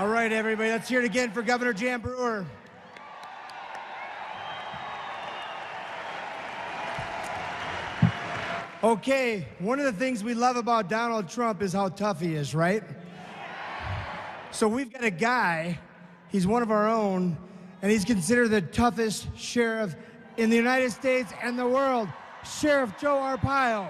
All right, everybody, let's hear it again for Governor Jan Brewer. Okay, one of the things we love about Donald Trump is how tough he is, right? So we've got a guy, he's one of our own, and he's considered the toughest sheriff in the United States and the world, Sheriff Joe Arpaio.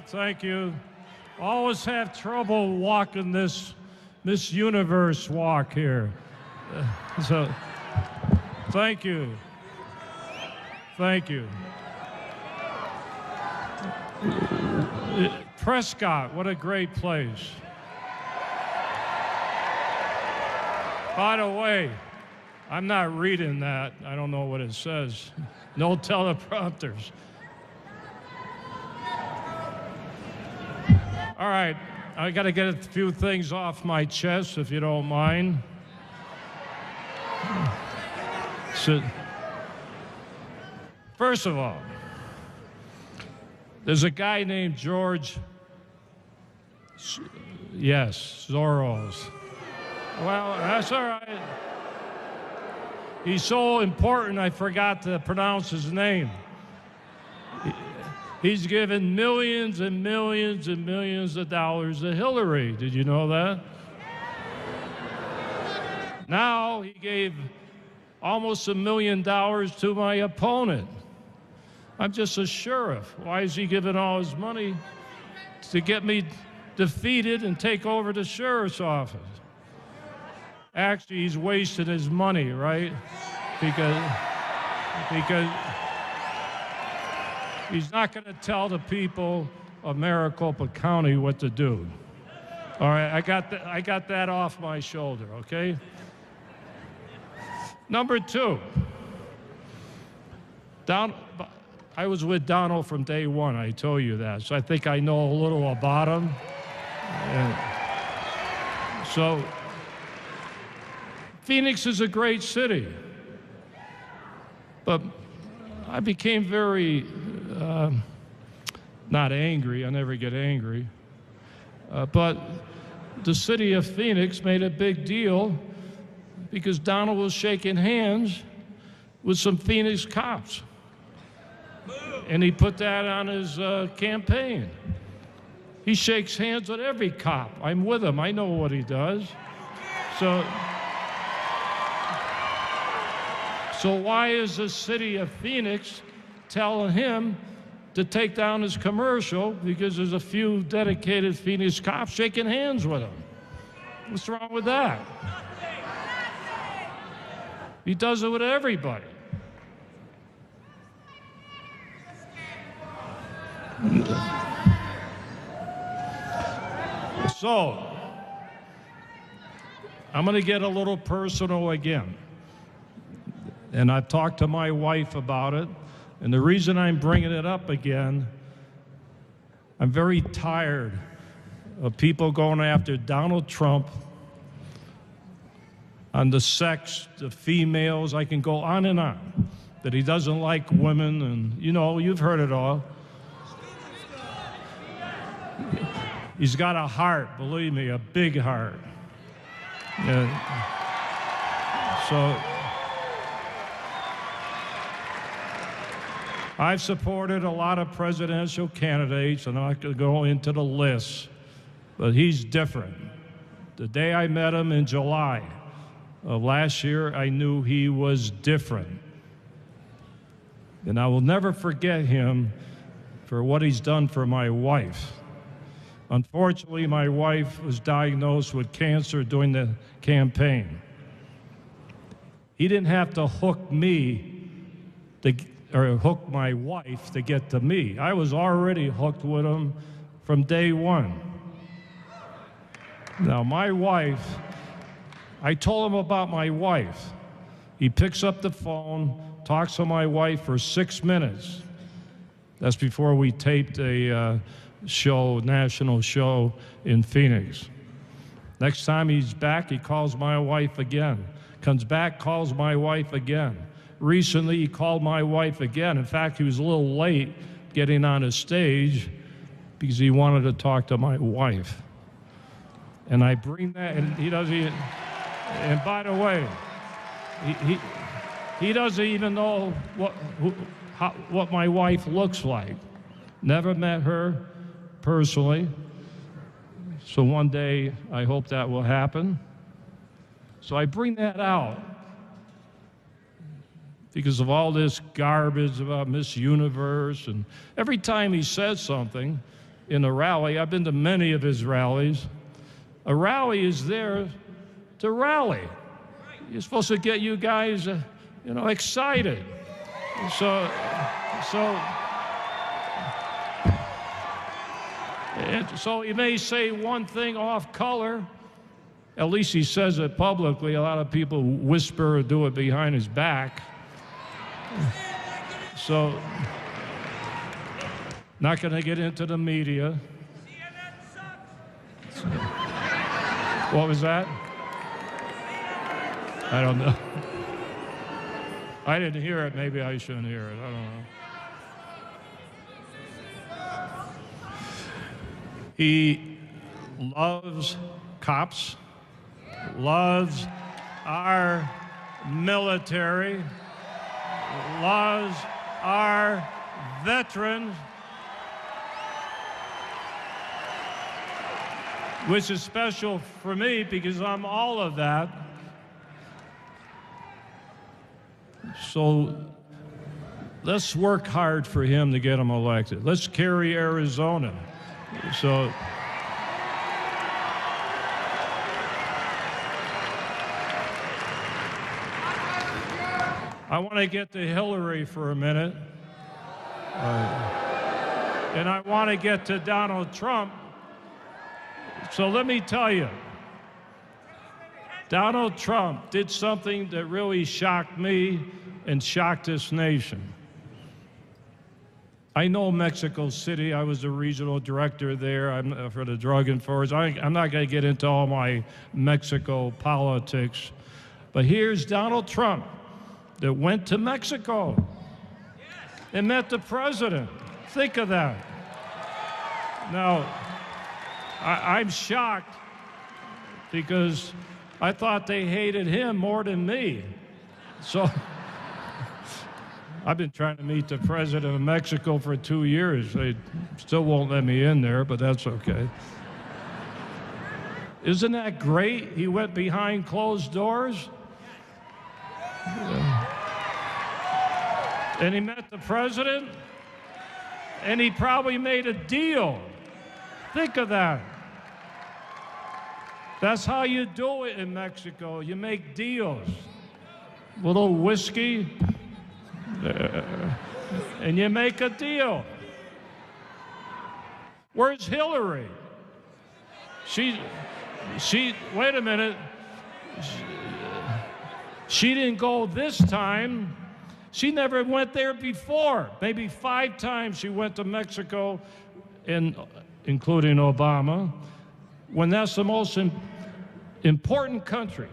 Thank you. Always have trouble walking this Miss Universe walk here. So, thank you. Thank you. Prescott, what a great place. By the way, I'm not reading that. I don't know what it says. No teleprompters. All right, I got to get a few things off my chest, if you don't mind. So, first of all, there's a guy named George, yes, Soros. Well, that's all right. He's so important, I forgot to pronounce his name. He's given millions and millions and millions of dollars to Hillary. Did you know that? Now he gave almost $1 million to my opponent. I'm just a sheriff. Why is he giving all his money to get me defeated and take over the sheriff's office? Actually, he's wasting his money, right? Because he's not going to tell the people of Maricopa County what to do. All right, I got that off my shoulder, okay? Number two, I was with Donald from day one, I told you that, so I think I know a little about him. And so, Phoenix is a great city, but I became very, not angry, I never get angry, but the city of Phoenix made a big deal because Donald was shaking hands with some Phoenix cops. And he put that on his campaign. He shakes hands with every cop. I'm with him, I know what he does. So why is the city of Phoenix telling him to take down his commercial because there's a few dedicated Phoenix cops shaking hands with him? What's wrong with that? He does it with everybody. So, I'm going to get a little personal again. And I've talked to my wife about it. And the reason I'm bringing it up again, I'm very tired of people going after Donald Trump on the sex, the females. I can go on and on. That he doesn't like women, and you know, you've heard it all. He's got a heart, believe me, a big heart. So I've supported a lot of presidential candidates, and I'm not going to go into the list, but he's different. The day I met him in July of last year, I knew he was different. And I will never forget him for what he's done for my wife. Unfortunately, my wife was diagnosed with cancer during the campaign. He didn't have to hook me or hook my wife to get to me. I was already hooked with him from day one. Now, my wife, I told him about my wife. He picks up the phone, talks to my wife for 6 minutes. That's before we taped a national show in Phoenix. Next time he's back, he calls my wife again. Comes back, calls my wife again. Recently, he called my wife again. In fact, he was a little late getting on a stage because he wanted to talk to my wife. And I bring that, and he doesn't even, and by the way, he doesn't even know what my wife looks like. Never met her personally. So one day, I hope that will happen. So I bring that out because of all this garbage about Miss Universe. And every time he says something in a rally, I've been to many of his rallies, a rally is there to rally. You're supposed to get you guys, excited. So he may say one thing off color. At least he says it publicly. A lot of people whisper or do it behind his back. So, not going to get into the media. What was that? I don't know. I didn't hear it. Maybe I shouldn't hear it. I don't know. He loves cops, loves our military, loves our veterans, which is special for me because I'm all of that. So let's work hard for him to get him elected. Let's carry Arizona. So I want to get to Hillary for a minute. And I want to get to Donald Trump. So let me tell you, Donald Trump did something that really shocked me and shocked this nation. I know Mexico City. I was the regional director there for the drug enforcement. I'm not going to get into all my Mexico politics. But here's Donald Trump that went to Mexico and met the president. Think of that. Now, I'm shocked because I thought they hated him more than me. So I've been trying to meet the president of Mexico for 2 years. They still won't let me in there, but that's okay. Isn't that great? He went behind closed doors. And he met the president, and he probably made a deal. Think of that. That's how you do it in Mexico. You make deals. A little whiskey, and you make a deal. Where's Hillary? She wait a minute. She didn't go this time. She never went there before. Maybe 5 times she went to Mexico, including Obama, when that's the most important country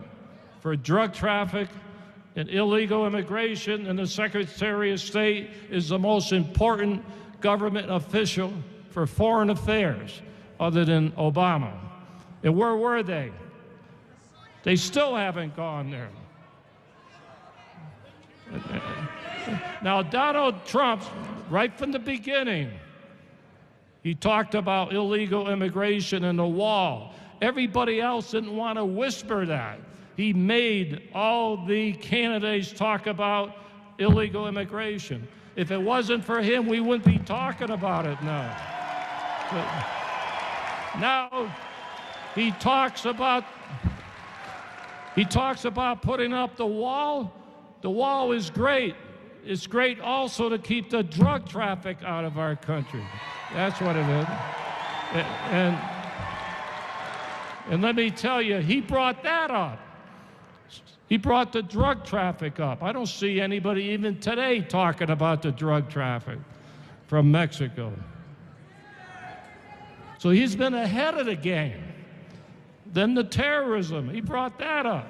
for drug traffic and illegal immigration, and the Secretary of State is the most important government official for foreign affairs other than Obama. And where were they? They still haven't gone there. Now, Donald Trump, right from the beginning, he talked about illegal immigration and the wall. Everybody else didn't want to whisper that. He made all the candidates talk about illegal immigration. If it wasn't for him, we wouldn't be talking about it now. But now he talks about putting up the wall. The wall is great. It's great also to keep the drug traffic out of our country. That's what it is. And let me tell you, he brought that up. He brought the drug traffic up. I don't see anybody even today talking about the drug traffic from Mexico. So he's been ahead of the game. Then the terrorism, he brought that up.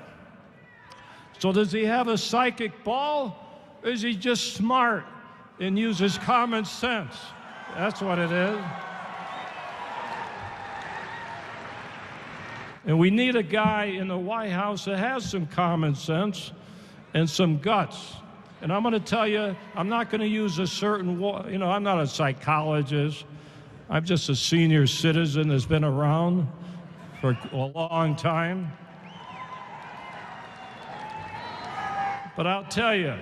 So does he have a psychic ball, or is he just smart and uses common sense? That's what it is. And we need a guy in the White House that has some common sense and some guts. And I'm going to tell you, I'm not going to use a certain, I'm not a psychologist. I'm just a senior citizen that's been around for a long time. But I'll tell you,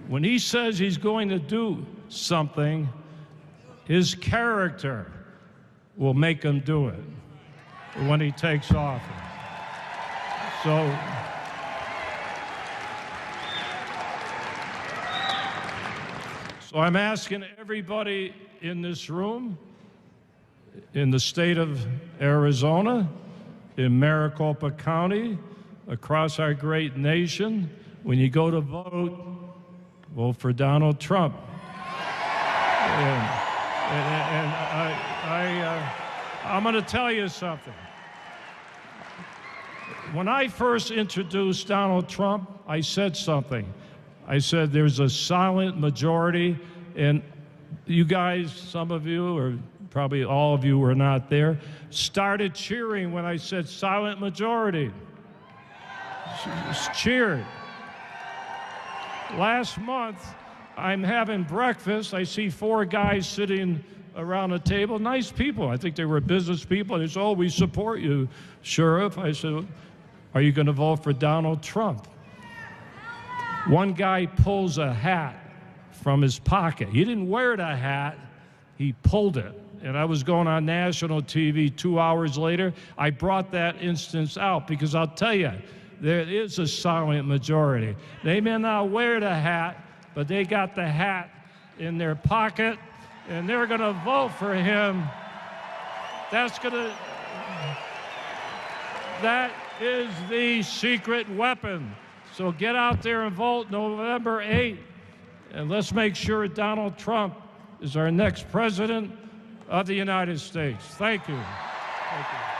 when he says he's going to do something, his character will make him do it when he takes office. So I'm asking everybody in this room, in the state of Arizona, in Maricopa County, across our great nation, when you go to vote for Donald Trump. And I'm going to tell you something. When I first introduced Donald Trump, I said something. I said there's a silent majority, and you guys, some of you, or probably all of you were not there, started cheering when I said silent majority. Cheered. Last month, I'm having breakfast. I see 4 guys sitting around a table, nice people. I think they were business people. They said, "Oh, we support you, Sheriff." I said, "Are you going to vote for Donald Trump?" One guy pulls a hat from his pocket. He didn't wear the hat, he pulled it. And I was going on national TV 2 hours later. I brought that instance out because I'll tell you, there is a silent majority. They may not wear the hat, but they got the hat in their pocket, and they're going to vote for him. That is the secret weapon. So get out there and vote November 8th, and let's make sure Donald Trump is our next president of the United States. Thank you. Thank you.